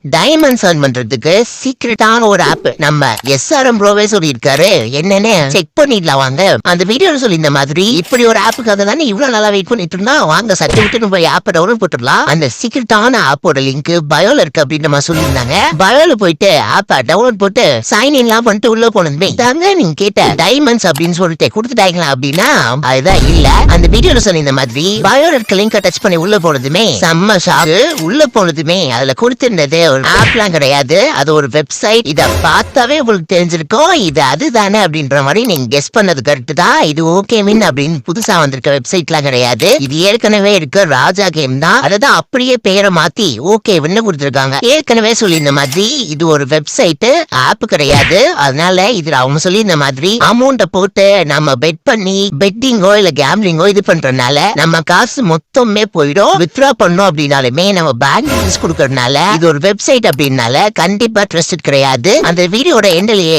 Diamonds earn பண்றதுக்கு சீக்ரெட்டான ஒரு app நம்ம SRM ப்ரோவே சொல்லியிருக்காரு. என்னன்னு செக் பண்ணிடலாம் வாங்க. அந்த வீடியோல சொல்லி இந்த மாதிரி இப்படி ஒரு ஆப்புக்காக தானே இவ்வளவு நாளா வெயிட் பண்ணிட்டு இருந்தா, வாங்க சட்டை விட்டு போய் ஆப்பை டவுன்லோட் போட்டுடலாம். அந்த சீக்ரெட்டான ஆப்போட லிங்க் பயோல இருக்கு அப்படின்னு நம்ம சொல்லியிருந்தாங்க. பயோல போயிட்டு ஆப்பை டவுன்லோட் போட்டு சைன் இன்லாம் பண்ணிட்டு உள்ள போனதுமே தாங்க நீங்க கேட்ட டைமண்ட்ஸ் அப்படின்னு சொல்லிட்டு கொடுத்துட்டாங்களா அப்படின்னா அதுதான் இல்ல. அந்த வீடியோல சொல்லி இந்த மாதிரி பயோல இருக்க லிங்க் டச் பண்ணி உள்ள போனதுமே செம்ம ஷாக்கு. உள்ள போனதுமே அதுல கொடுத்திருந்தது ஆப்லாம் கிடையாது, அது ஒரு வெப்சைட். இத பார்த்தாவே உங்களுக்கு தெரிஞ்சிருக்கும் இது அதுதானே அப்படின்ற மாதிரி நீங்க கெஸ் பண்ணது கரெக்ட் தான். இது ஓகே மின் அப்படின்னு புதுசா வந்திருக்க வெப்சைட்லாம் கிடையாது. இது ஏற்கனவே இருக்க ராஜா கேம் தான். அததான் அப்படியே பேரை மாத்தி ஓகே கொடுத்திருக்காங்க. ஏற்கனவே சொல்லி இந்த மாதிரி இது ஒரு வெப்சைட், ஆப் கிடையாது. அதனால இதுல அவங்க சொல்லி இந்த மாதிரி அமௌண்ட போட்டு நம்ம பெட் பண்ணி பெட்டிங்கோ இல்ல கேம்லிங்கோ இது பண்றதுனால நம்ம காசு மொத்தமே போயிடும். வித்ரா பண்ணோம் அப்படின்னாலுமே நம்ம பேங்க் டீடைல்ஸ் கொடுக்கறதுனால இது ஒரு வெப்சைட் அப்படின்னால கண்டிப்பா ட்ரஸ்டட் கிடையாது. அந்த வீடியோட எண்ட்லயே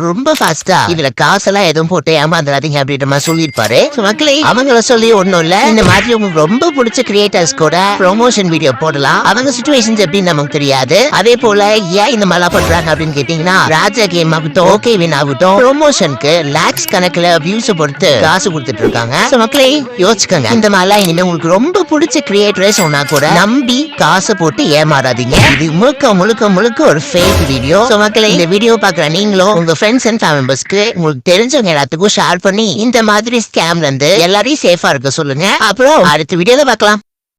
ரொம்ப ஃபாஸ்டா இதுல காசெல்லாம் எதுவும் போட்டு ஏமாந்துடாதீங்க அப்படின்ற மாதிரி சொல்லியிருப்பாரு. மக்களே அவங்கள சொல்லி ஒண்ணும் இல்ல, இந்த மாதிரி உங்களுக்கு ரொம்ப பிடிச்ச கிரியேட்டர்ஸ் கூட ப்ரொமோஷன் வீடியோ போடலாம். அவங்க சிச்சுவேஷன்ஸ் எப்படின்னு நமக்கு தெரியாது. அதே போல ஏன் இந்த மாதிரி பண்றாங்க அப்படின்னு கேட்டீங்கன்னா, ராஜா கேம் ஆகட்டும் ஓகே வின் ஆகட்டும் ப்ரொமோஷனுக்கு லேக்ஸ் கணக்குல வியூஸ் பொறுத்து காசு கொடுத்துட்டு இருக்காங்க. மக்களே யோசிச்சுக்கோங்க, இந்த மாதிரிலாம் இனிமே உங்களுக்கு ரொம்ப பிடிச்ச கிரியேட்டர்ஸ் சொன்னா கூட நம்பி காசு போட்டு ஏமாறாதீங்க. இது முழுக்க ஒரு ஃபேக் வீடியோ. சோ மக்களே இந்த வீடியோ பாக்குற நீங்களும் உங்க ஃப்ரெண்ட்ஸ் அண்ட் ஃபேமிலி மெம்பர்ஸ்க்கு உங்களுக்கு தெரிஞ்சவங்க எல்லாத்துக்கும் ஷேர் பண்ணி இந்த மாதிரி ஸ்கேம்ல இருந்து எல்லாரையும் சேஃபா இருக்க சொல்லுங்க. அப்புறம் அடுத்த வீடியோல பார்க்கலாம்.